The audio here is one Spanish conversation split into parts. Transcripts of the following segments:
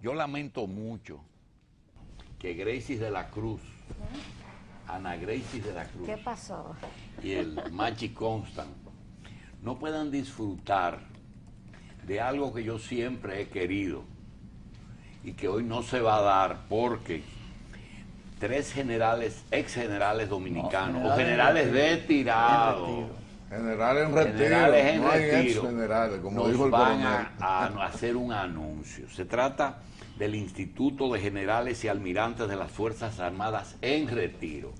Yo lamento mucho que Gracie de la Cruz, Ana Gracie de la Cruz, ¿Qué pasó? y el Machi Constant no puedan disfrutar de algo que yo siempre he querido y que hoy no se va a dar porque tres generales, ex generales dominicanos, o generales retirados, Generales en retiro, generales en no hay retiro, ex generales, como dijo nos el van coronel. a hacer un anuncio. Se trata del Instituto de Generales y Almirantes de las Fuerzas Armadas en retiro.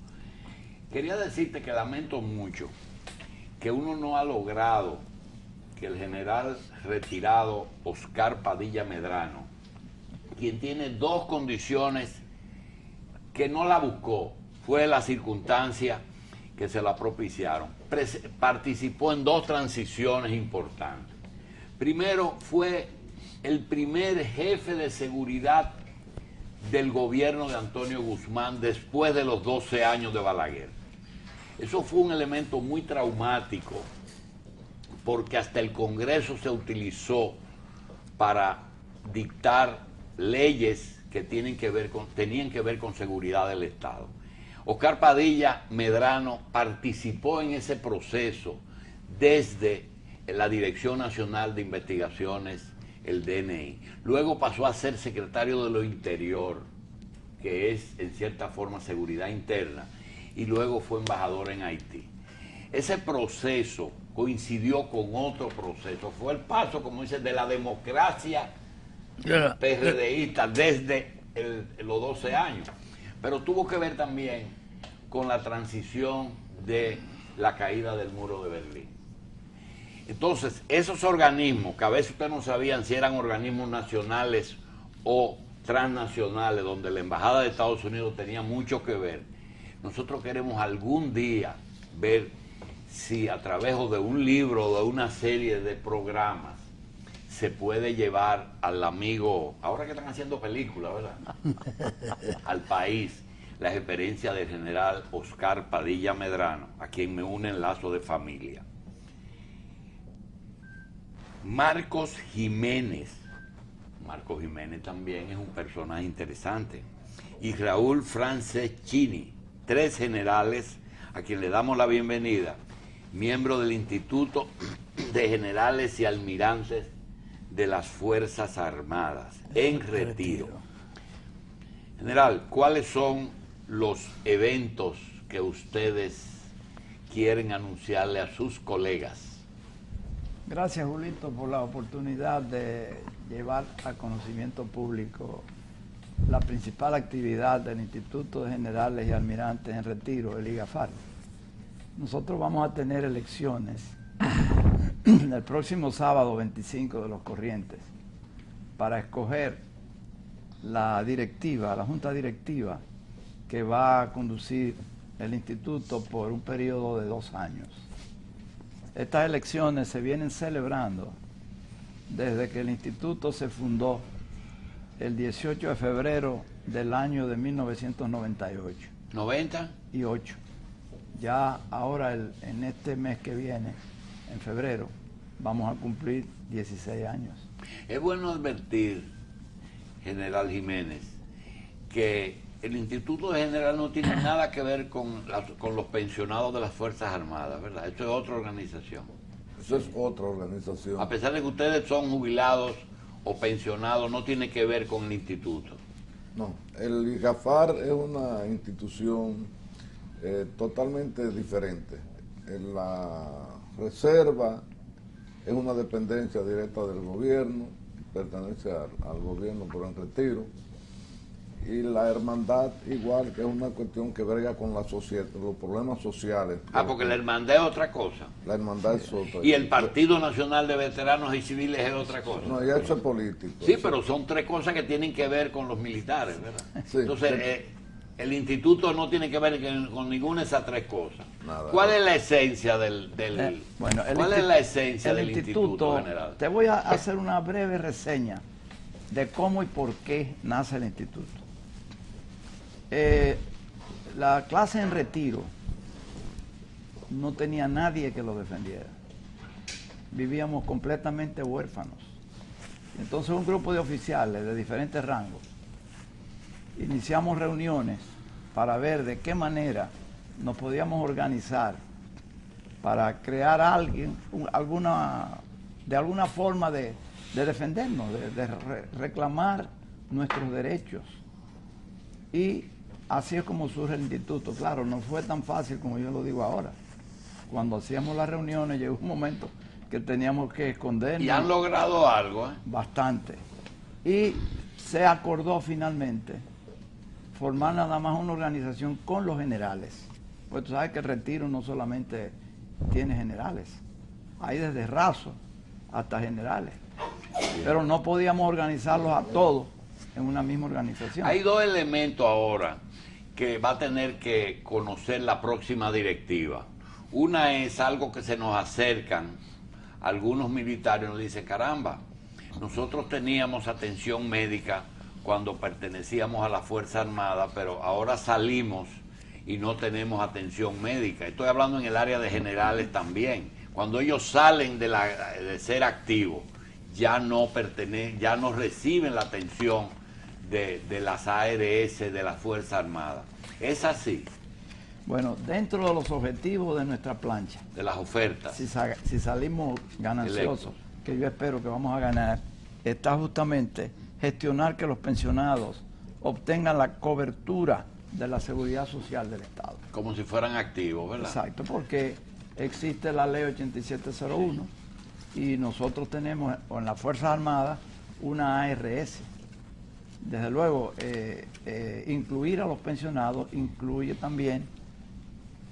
Quería decirte que lamento mucho que uno no ha logrado que el general retirado Oscar Padilla Medrano, quien tiene dos condiciones que no la buscó, fue la circunstancia que se la propiciaron. Participó en dos transiciones importantes. Primero, fue el primer jefe de seguridad del gobierno de Antonio Guzmán después de los 12 años de Balaguer. Eso fue un elemento muy traumático porque hasta el Congreso se utilizó para dictar leyes que tenían que ver con seguridad del Estado. Oscar Padilla Medrano participó en ese proceso desde la Dirección Nacional de Investigaciones, el DNI. Luego pasó a ser secretario de lo Interior, que es en cierta forma seguridad interna, y luego fue embajador en Haití. Ese proceso coincidió con otro proceso, fue el paso, como dice, de la democracia PRDista desde los 12 años, pero tuvo que ver también con la transición de la caída del muro de Berlín. Entonces, esos organismos, que a veces ustedes no sabían si eran organismos nacionales o transnacionales, donde la Embajada de Estados Unidos tenía mucho que ver, nosotros queremos algún día ver si a través de un libro o de una serie de programas se puede llevar al amigo, ahora que están haciendo películas, ¿verdad? Al país, la experiencia del general Oscar Padilla Medrano, a quien me une en lazo de familia. Marcos Jiménez también es un personaje interesante, y Raúl Franceschini, tres generales a quien le damos la bienvenida, miembro del Instituto de Generales y Almirantes de las Fuerzas Armadas, en retiro. General, ¿cuáles son los eventos que ustedes quieren anunciarle a sus colegas? Gracias, Julito, por la oportunidad de llevar a conocimiento público la principal actividad del Instituto de Generales y Almirantes en Retiro, el IGAFAR. Nosotros vamos a tener elecciones el próximo sábado 25 de los corrientes para escoger la directiva, la junta directiva que va a conducir el instituto por un periodo de 2 años. Estas elecciones se vienen celebrando desde que el instituto se fundó el 18 de febrero del año de 1998. ¿90? Y 8. Ya ahora, en este mes que viene, en febrero, vamos a cumplir 16 años. Es bueno advertir, general Jiménez, que el Instituto de General no tiene nada que ver con los pensionados de las Fuerzas Armadas, ¿verdad? Esto es otra organización. Eso es otra organización. A pesar de que ustedes son jubilados o pensionados, no tiene que ver con el instituto. No, el IGAFAR es una institución totalmente diferente. La reserva es una dependencia directa del gobierno, pertenece al gobierno por en retiro, y la hermandad igual, que es una cuestión que brega con la sociedad, los problemas sociales. Porque la hermandad es otra cosa. La hermandad es otra. Y el Partido Nacional de Veteranos y Civiles es otra cosa. No, ya eso es político. Sí, pero son tres cosas que tienen que ver con los militares, ¿verdad? Sí, entonces, sí. El instituto no tiene que ver con ninguna de esas tres cosas. Nada. ¿Cuál es la esencia del ¿cuál es la esencia del instituto general? Te voy a hacer una breve reseña de cómo y por qué nace el instituto. La clase en retiro no tenía nadie que lo defendiera. Vivíamos completamente huérfanos Entonces un grupo de oficiales de diferentes rangos iniciamos reuniones para ver de qué manera nos podíamos organizar para crear de alguna forma de defendernos, de reclamar nuestros derechos. Y así es como surge el instituto. Claro, no fue tan fácil como yo lo digo ahora. Cuando hacíamos las reuniones llegó un momento que teníamos que escondernos. Y han logrado algo, ¿eh? Bastante. Y se acordó finalmente formar nada más una organización con los generales. Pues tú sabes que el retiro no solamente tiene generales, hay desde rasos hasta generales. Pero no podíamos organizarlos a todos en una misma organización. Hay dos elementos ahora que va a tener que conocer la próxima directiva. Una es algo que se nos acercan algunos militares, nos dicen, caramba, nosotros teníamos atención médica cuando pertenecíamos a la Fuerza Armada, pero ahora salimos y no tenemos atención médica. Estoy hablando en el área de generales también. Cuando ellos salen de ser activos, ya no reciben la atención de las ARS, de la Fuerza Armada. ¿Es así? Bueno, dentro de los objetivos de nuestra plancha, De las ofertas. si salimos gananciosos, que yo espero que vamos a ganar, está justamente gestionar que los pensionados obtengan la cobertura de la seguridad social del Estado. Como si fueran activos, ¿verdad? Exacto, porque existe la ley 8701 y nosotros tenemos en las Fuerzas Armadas una ARS. Desde luego, incluir a los pensionados incluye también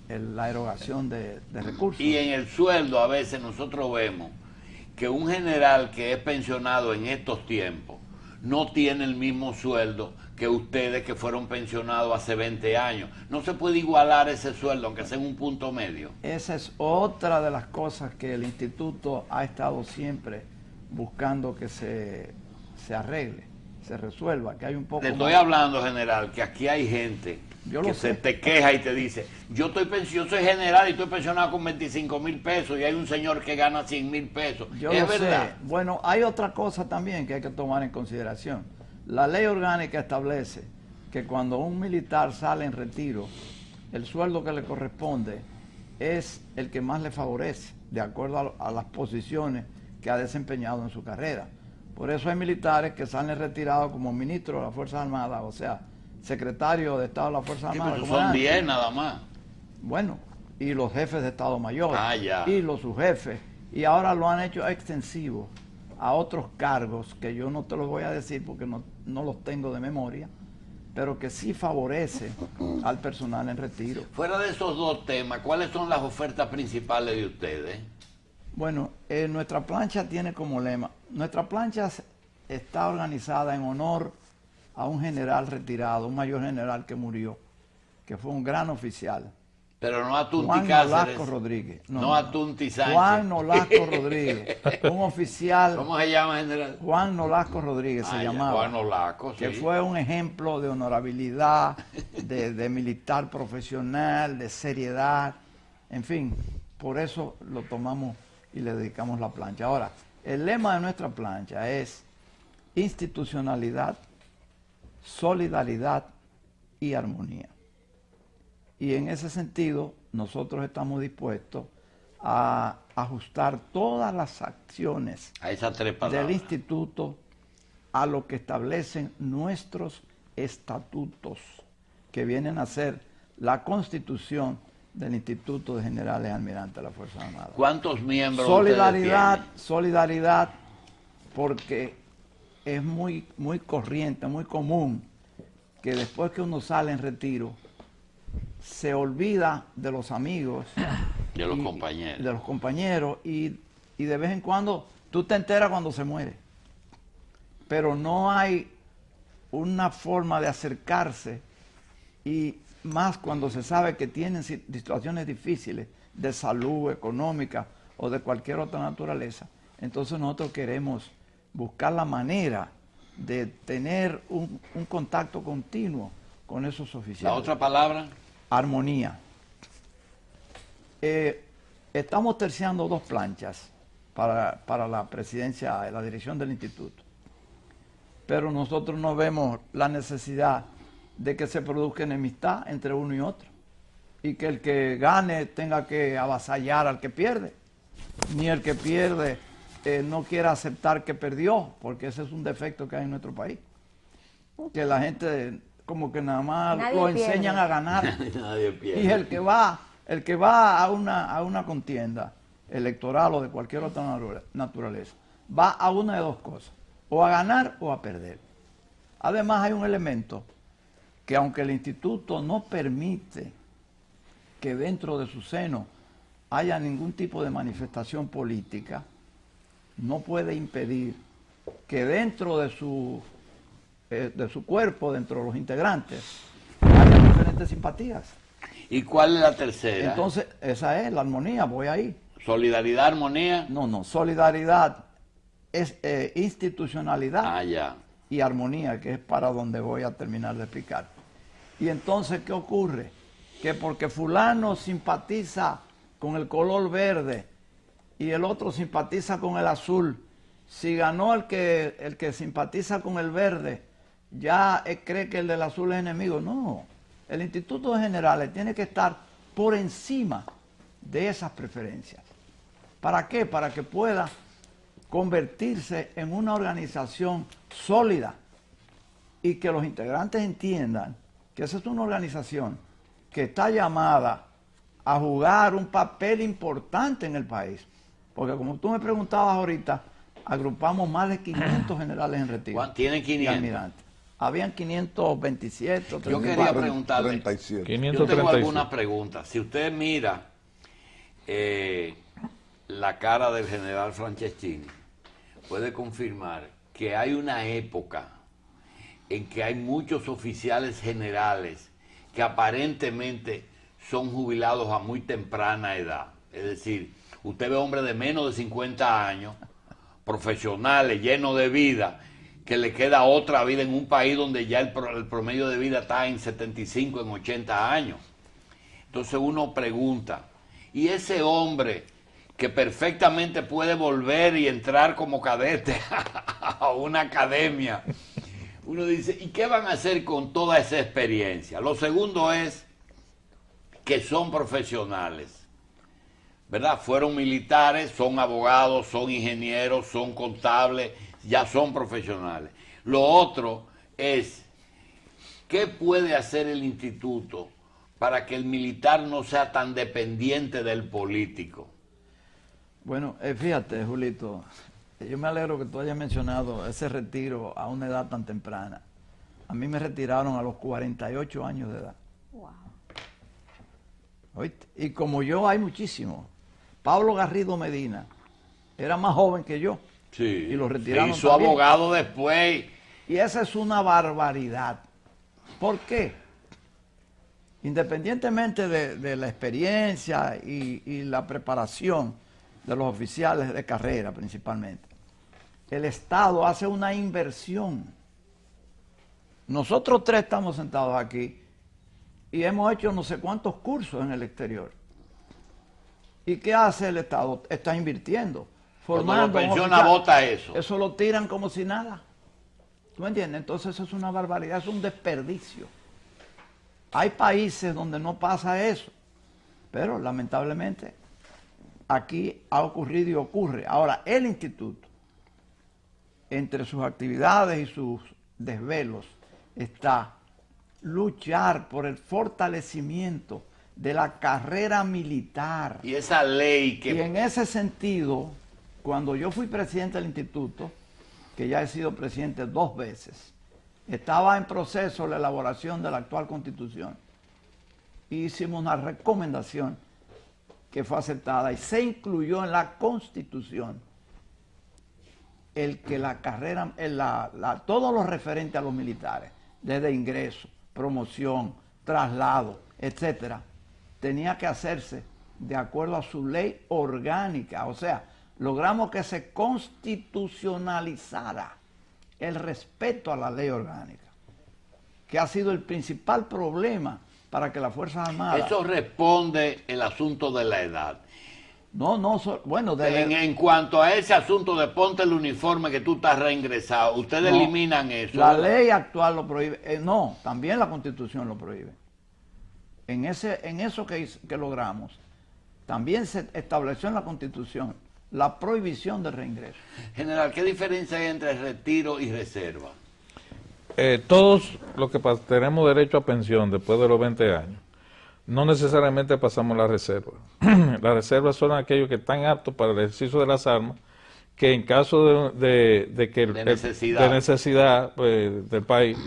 la erogación de recursos. Y en el sueldo a veces nosotros vemos que un general que es pensionado en estos tiempos no tiene el mismo sueldo que ustedes que fueron pensionados hace 20 años. No se puede igualar ese sueldo, aunque sea en un punto medio. Esa es otra de las cosas que el instituto ha estado siempre buscando que se arregle, se resuelva, que hay un poco Te estoy más. hablando, general, que aquí hay gente Yo que lo sé. se te queja y te dice, yo soy general y estoy pensionado con 25,000 pesos y hay un señor que gana 100,000 pesos. Yo ¿Es lo verdad? sé. Bueno, hay otra cosa también que hay que tomar en consideración. La ley orgánica establece que cuando un militar sale en retiro, el sueldo que le corresponde es el que más le favorece, de acuerdo a las posiciones que ha desempeñado en su carrera. Por eso hay militares que salen retirados como ministro de las Fuerzas Armadas, o sea, secretario de Estado de las Fuerzas Sí, Armadas. pero son 10 nada más. Bueno, y los jefes de Estado Mayor, Ah, ya. y los subjefes, y ahora lo han hecho extensivo a otros cargos que yo no te los voy a decir porque no los tengo de memoria, pero que sí favorece al personal en retiro. Fuera de esos dos temas, ¿cuáles son las ofertas principales de ustedes? Bueno, nuestra plancha tiene como lema, nuestra plancha está organizada en honor a un general retirado, un mayor general que murió, que fue un gran oficial. Pero no a Tunti Juan Cáceres. Nolasco Rodríguez. No a Tunti Sánchez. Juan Nolasco Rodríguez, un oficial. ¿Cómo se llama, general? Juan Nolasco Rodríguez se Ah, ya, llamaba. Juan Nolasco, sí. Que fue un ejemplo de honorabilidad, de militar profesional, de seriedad. En fin, por eso lo tomamos y le dedicamos la plancha. Ahora, el lema de nuestra plancha es institucionalidad, solidaridad y armonía. Y en ese sentido, nosotros estamos dispuestos a ajustar todas las acciones A esas tres palabras. del instituto a lo que establecen nuestros estatutos, que vienen a ser la constitución del Instituto de Generales y Almirantes de la Fuerza Armada. ¿Cuántos miembros Solidaridad, ustedes solidaridad, porque es muy corriente, muy común que después que uno sale en retiro, se olvida de los amigos, De los compañeros. de los compañeros y de vez en cuando tú te enteras cuando se muere, pero no hay una forma de acercarse, y más cuando se sabe que tienen situaciones difíciles de salud, económica o de cualquier otra naturaleza. Entonces nosotros queremos buscar la manera de tener un contacto continuo con esos oficiales. ¿La otra palabra? Armonía. Estamos terciando dos planchas para la presidencia, la dirección del instituto. pero nosotros no vemos la necesidad de que se produzca enemistad entre uno y otro, y que el que gane tenga que avasallar al que pierde, ni el que pierde no quiera aceptar que perdió, porque ese es un defecto que hay en nuestro país, que la gente como que nada más Nadie lo pierde. enseñan a ganar. Nadie pierde. Y el que va a una contienda electoral o de cualquier otra naturaleza, va a una de dos cosas, o a ganar o a perder. Además hay un elemento que, aunque el instituto no permite que dentro de su seno haya ningún tipo de manifestación política, no puede impedir que dentro de su cuerpo, dentro de los integrantes, haya diferentes simpatías. ¿Y cuál es la tercera? Entonces, esa es la armonía, voy ahí. ¿Solidaridad, armonía? No, solidaridad es institucionalidad Ah, ya. y armonía, que es para donde voy a terminar de explicar. Y entonces, ¿qué ocurre? Que porque fulano simpatiza con el color verde y el otro simpatiza con el azul, si ganó el que simpatiza con el verde, ya cree que el del azul es enemigo. No, el Instituto de Generales tiene que estar por encima de esas preferencias. ¿Para qué? Para que pueda convertirse en una organización sólida y que los integrantes entiendan que esa es una organización que está llamada a jugar un papel importante en el país. Porque como tú me preguntabas ahorita, agrupamos más de 500 generales en retiro. ¿Tienen y 500? almirantes. Habían 527. Yo quería preguntarle. 37. Yo tengo algunas preguntas. Si usted mira la cara del general Franceschini, puede confirmar que hay una época en que hay muchos oficiales generales que aparentemente son jubilados a muy temprana edad. Es decir, usted ve hombres de menos de 50 años, profesionales, llenos de vida, que le queda otra vida en un país donde ya el promedio de vida está en 75, en 80 años. Entonces uno pregunta, ¿y ese hombre que perfectamente puede volver y entrar como cadete a una academia? Uno dice, ¿y qué van a hacer con toda esa experiencia? Lo segundo es que son profesionales, ¿verdad? Fueron militares, son abogados, son ingenieros, son contables, ya son profesionales. Lo otro es, ¿qué puede hacer el instituto para que el militar no sea tan dependiente del político? Bueno, fíjate, Julito, yo me alegro que tú hayas mencionado ese retiro a una edad tan temprana. A mí me retiraron a los 48 años de edad. Wow. ¿Oíste? Y como yo hay muchísimos. Pablo Garrido Medina era más joven que yo. Sí, y lo retiraron se hizo también. abogado después. Y esa es una barbaridad. ¿Por qué? Independientemente de la experiencia y la preparación de los oficiales de carrera principalmente, el Estado hace una inversión. Nosotros tres estamos sentados aquí y hemos hecho no sé cuántos cursos en el exterior. ¿Y qué hace el Estado? Está invirtiendo, formando. Cuando lo pensiona, vota eso. Eso lo tiran como si nada. ¿Tú me entiendes? Entonces eso es una barbaridad, es un desperdicio. Hay países donde no pasa eso, pero lamentablemente aquí ha ocurrido y ocurre. Ahora, el instituto, entre sus actividades y sus desvelos, está luchar por el fortalecimiento de la carrera militar. Y esa ley que... Y en ese sentido, cuando yo fui presidente del instituto, que ya he sido presidente 2 veces, estaba en proceso la elaboración de la actual constitución. Y hicimos una recomendación que fue aceptada y se incluyó en la constitución el que la carrera, todo lo referente a los militares, desde ingreso, promoción, traslado, etcétera, tenía que hacerse de acuerdo a su ley orgánica. O sea, logramos que se constitucionalizara el respeto a la ley orgánica, que ha sido el principal problema para que las Fuerzas Armadas... Eso responde el asunto de la edad. Bueno, en cuanto a ese asunto de ponte el uniforme que tú estás reingresado, ustedes eliminan eso. La ley actual lo prohíbe. No, también la Constitución lo prohíbe. En eso que logramos, también se estableció en la Constitución la prohibición de reingreso. General, ¿qué diferencia hay entre retiro y reserva? Todos los que tenemos derecho a pensión después de los 20 años, no necesariamente pasamos la reserva. Las reservas son aquellos que están aptos para el ejercicio de las armas, que en caso de necesidad del país,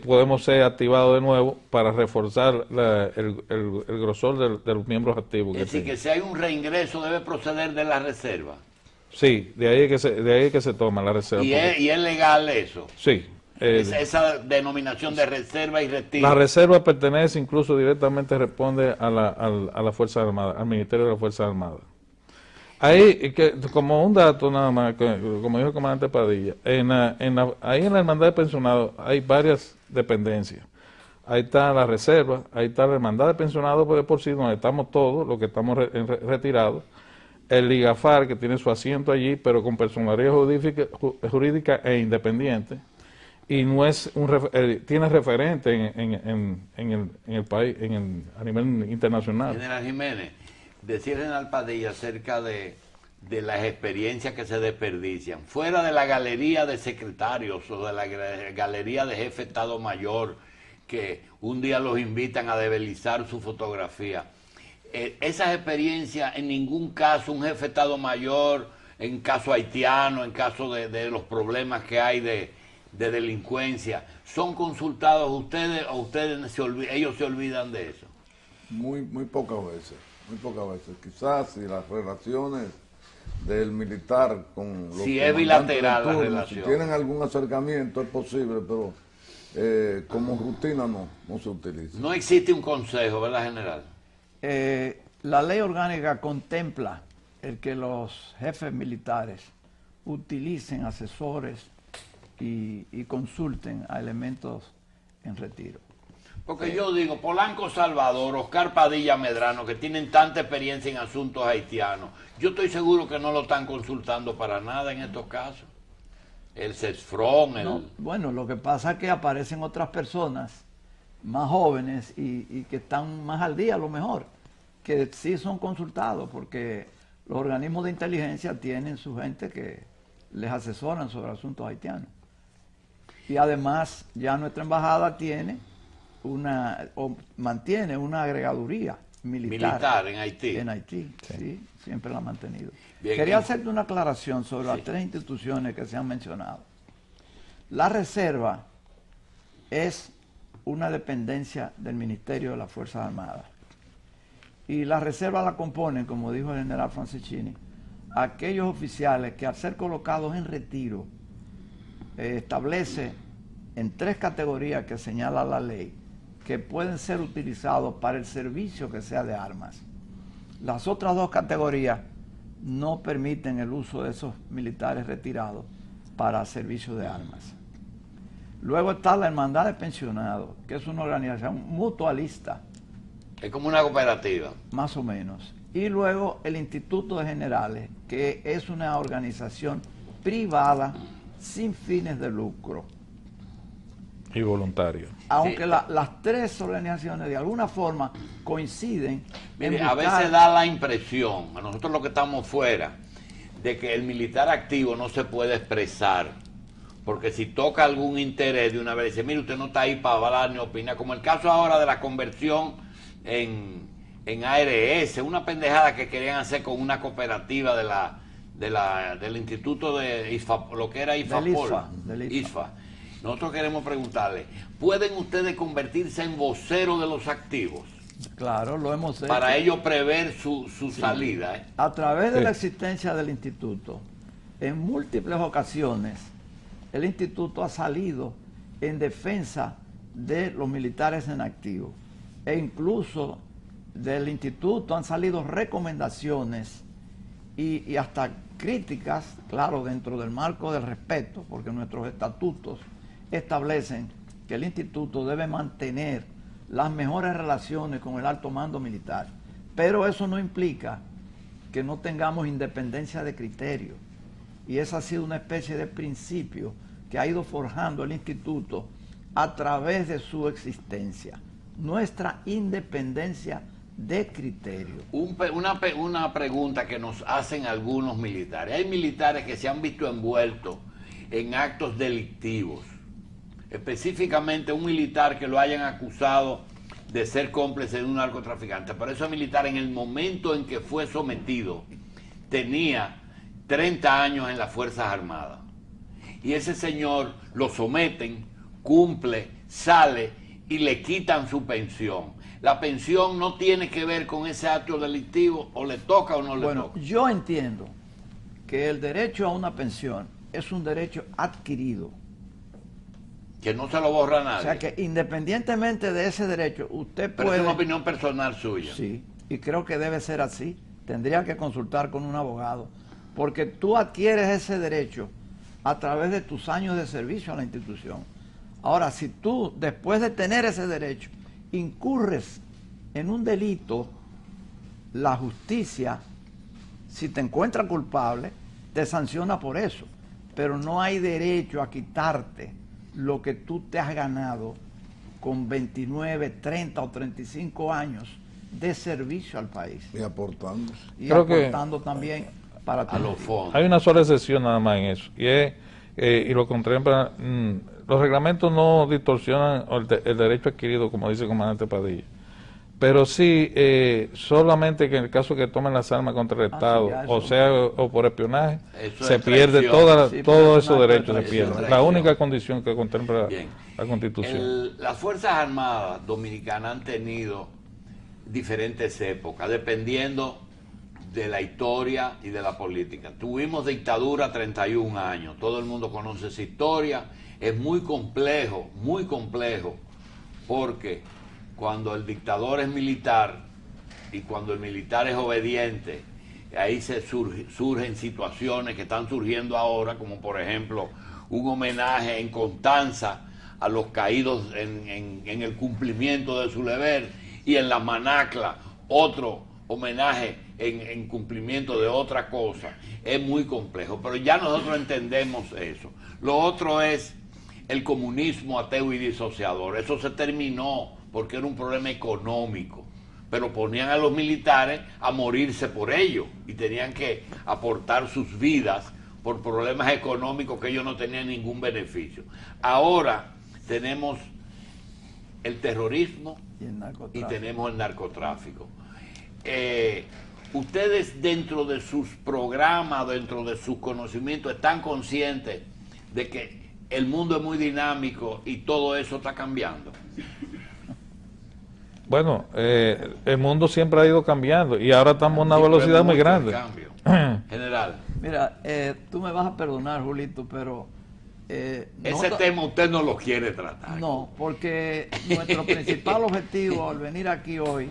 podemos ser activados de nuevo para reforzar el grosor de los miembros activos. Es decir, que si hay un reingreso debe proceder de la reserva. Sí, de ahí es que se toma la reserva. ¿Y es legal eso? Sí. Esa denominación de reserva y retiro. La reserva pertenece, incluso directamente responde a la Fuerza Armada, al Ministerio de las Fuerzas Armadas. Ahí, como un dato nada más, como dijo el comandante Padilla, ahí en la Hermandad de Pensionados hay varias dependencias. Ahí está la reserva, ahí está la Hermandad de Pensionados, porque por sí, donde estamos todos, los que estamos retirados, el IGAFAR, que tiene su asiento allí, pero con personalidad jurídica e independiente, y no es tiene referente en el país, a nivel internacional. General Jiménez, decía General Padilla acerca de las experiencias que se desperdician, fuera de la galería de secretarios o de la galería de jefe de Estado Mayor, que un día los invitan a develizar su fotografía. Esas experiencias, en ningún caso un jefe de Estado Mayor, en caso haitiano, en caso de los problemas que hay de delincuencia, ¿son consultados ustedes o ellos se olvidan de eso? Muy pocas veces, Quizás si las relaciones del militar con los si es bilateral la turno, relación, si tienen algún acercamiento es posible, pero como rutina no se utiliza. No existe un consejo, ¿verdad, general? La ley orgánica contempla el que los jefes militares utilicen asesores y consulten a elementos en retiro. Porque yo digo, Polanco Salvador, Oscar Padilla Medrano, que tienen tanta experiencia en asuntos haitianos, yo estoy seguro que no lo están consultando para nada en estos casos. El CESFRON, No, bueno, lo que pasa es que aparecen otras personas más jóvenes y que están más al día a lo mejor, que sí son consultados, porque los organismos de inteligencia tienen su gente que les asesoran sobre asuntos haitianos. Y además ya nuestra embajada mantiene una agregaduría militar en Haití. En Haití, sí, siempre la ha mantenido. Bien, Quería hacerte una aclaración sobre las tres instituciones que se han mencionado. La Reserva es una dependencia del Ministerio de las Fuerzas Armadas. Y la Reserva la componen, como dijo el general Franceschini, aquellos oficiales que al ser colocados en retiro establece en tres categorías que señala la ley que pueden ser utilizados para el servicio que sea de armas. Las otras dos categorías no permiten el uso de esos militares retirados para servicio de armas. Luego está la Hermandad de Pensionados, que es una organización mutualista. Es como una cooperativa. Más o menos. Y luego el Instituto de Generales, que es una organización privada sin fines de lucro. Y voluntario. Aunque las tres organizaciones de alguna forma coinciden. Mire, a veces da la impresión, a nosotros los que estamos fuera, de que el militar activo no se puede expresar, porque si toca algún interés de una vez, dice, mire, usted no está ahí para hablar ni opinar, como el caso ahora de la conversión en ARS, una pendejada que querían hacer con una cooperativa del Instituto de ISFA, lo que era ISFAPOL, del ISFA. Nosotros queremos preguntarle, ¿pueden ustedes convertirse en voceros de los activos? Claro, lo hemos hecho. Para ellos prever su salida. A través de la existencia del instituto, en múltiples ocasiones, el instituto ha salido en defensa de los militares en activo. E incluso del instituto han salido recomendaciones y hasta críticas, claro, dentro del marco del respeto, porque nuestros estatutos establecen que el instituto debe mantener las mejores relaciones con el alto mando militar. Pero eso no implica que no tengamos independencia de criterio. Y esa ha sido una especie de principio que ha ido forjando el instituto a través de su existencia. Nuestra independencia de criterio. Una pregunta que nos hacen algunos militares. Hay militares que se han visto envueltos en actos delictivos. Específicamente un militar que lo hayan acusado de ser cómplice de un narcotraficante. Pero ese militar, en el momento en que fue sometido, tenía 30 años en las Fuerzas Armadas. Y ese señor lo someten, cumple, sale y le quitan su pensión. La pensión no tiene que ver con ese acto delictivo, o le toca o no le toca. Bueno, yo entiendo que el derecho a una pensión es un derecho adquirido. Que no se lo borra nadie. O sea que independientemente de ese derecho, usted Pero puede... es una opinión personal suya. Sí, y creo que debe ser así. Tendría que consultar con un abogado, porque tú adquieres ese derecho a través de tus años de servicio a la institución. Ahora, si tú, después de tener ese derecho, incurres en un delito, la justicia, si te encuentra culpable, te sanciona por eso. Pero no hay derecho a quitarte lo que tú te has ganado con 29, 30 o 35 años de servicio al país. Y aportando. Y Creo aportando también para A los fondos. Hay una sola excepción nada más en eso, y es, y lo contempla, los reglamentos no distorsionan el derecho adquirido, como dice el comandante Padilla, pero sí, solamente que en el caso que tomen las armas contra el Estado, ya, o sea, o por espionaje, Eso se es pierde traición. Sí, pero todos eso esos no es derechos, se traición. pierden. Eso es La traición. única condición que contempla Bien. la Constitución. Las Fuerzas Armadas Dominicanas han tenido diferentes épocas, dependiendo de la historia y de la política. Tuvimos dictadura 31 años, todo el mundo conoce esa historia, es muy complejo, porque cuando el dictador es militar y cuando el militar es obediente, ahí surgen situaciones que están surgiendo ahora, como por ejemplo un homenaje en Constanza a los caídos en el cumplimiento de su deber, y en la Manacla otro homenaje en cumplimiento de otra cosa. Es muy complejo, pero ya nosotros entendemos eso. Lo otro es el comunismo ateo y disociador. Eso se terminó porque era un problema económico, pero ponían a los militares a morirse por ello y tenían que aportar sus vidas por problemas económicos que ellos no tenían ningún beneficio. Ahora tenemos el terrorismo Y el y narcotráfico. tenemos el narcotráfico. Ustedes, dentro de sus programas, dentro de sus conocimientos, están conscientes de que el mundo es muy dinámico y todo eso está cambiando. Bueno, el mundo siempre ha ido cambiando y ahora estamos a una Siempre velocidad muy mucho grande. cambio. General, Mira, tú me vas a perdonar, Julito, pero... ese tema usted no lo quiere tratar. No, porque nuestro principal objetivo al venir aquí hoy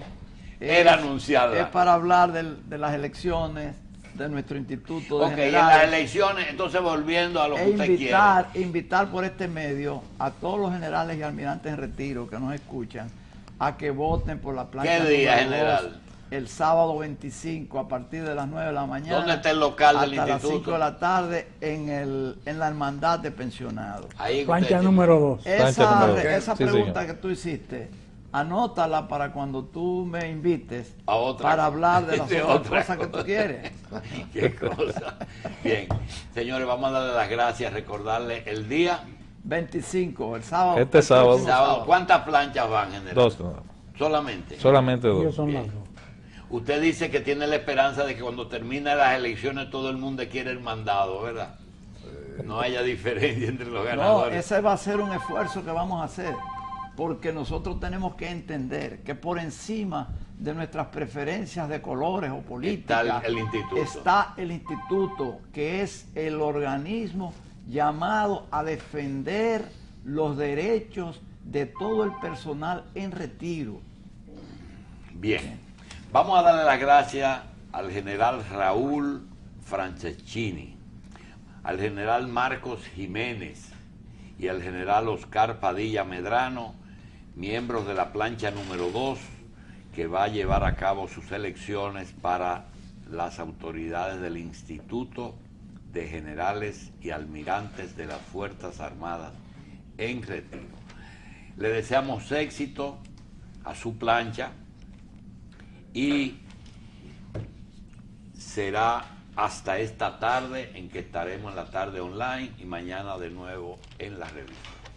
Era anunciarla. es para hablar de las elecciones de nuestro instituto de Ok, y en las generales, elecciones, entonces volviendo a lo que e usted invitar por este medio a todos los generales y almirantes en retiro que nos escuchan a que voten por la plancha ¿Qué día, número 2, general? el sábado 25 a partir de las 9 de la mañana. ¿Dónde está el local del hasta las instituto? 5 de la tarde en la hermandad de pensionados. quiere. Ahí Plancha usted- número 2. Plancha número dos. Esa Sí, pregunta señor. que tú hiciste, anótala para cuando tú me invites A otra para cosa. hablar de las De otras otra cosas que cosa. tú quieres. Qué cosa. Bien, señores, vamos a darle las gracias, recordarle el día 25, el sábado. Este el sábado. próximo sábado. ¿Cuántas planchas van, general? Dos, nada más. Solamente. Solamente Ellos dos. son Bien. las dos. Usted dice que tiene la esperanza de que cuando terminen las elecciones todo el mundo quiere el mandado, ¿verdad? No haya diferencia entre los No, ganadores. ese va a ser un esfuerzo que vamos a hacer, porque nosotros tenemos que entender que por encima de nuestras preferencias de colores o políticas Está el instituto. está el instituto, que es el organismo llamado a defender los derechos de todo el personal en retiro. Bien, vamos a darle las gracias al general Raúl Franceschini, al general Marcos Jiménez y al general Oscar Padilla Medrano, miembros de la plancha número 2, que va a llevar a cabo sus elecciones para las autoridades del Instituto de Generales y Almirantes de las Fuerzas Armadas en retiro. Le deseamos éxito a su plancha y será hasta esta tarde en que estaremos en la tarde online y mañana de nuevo en la revista.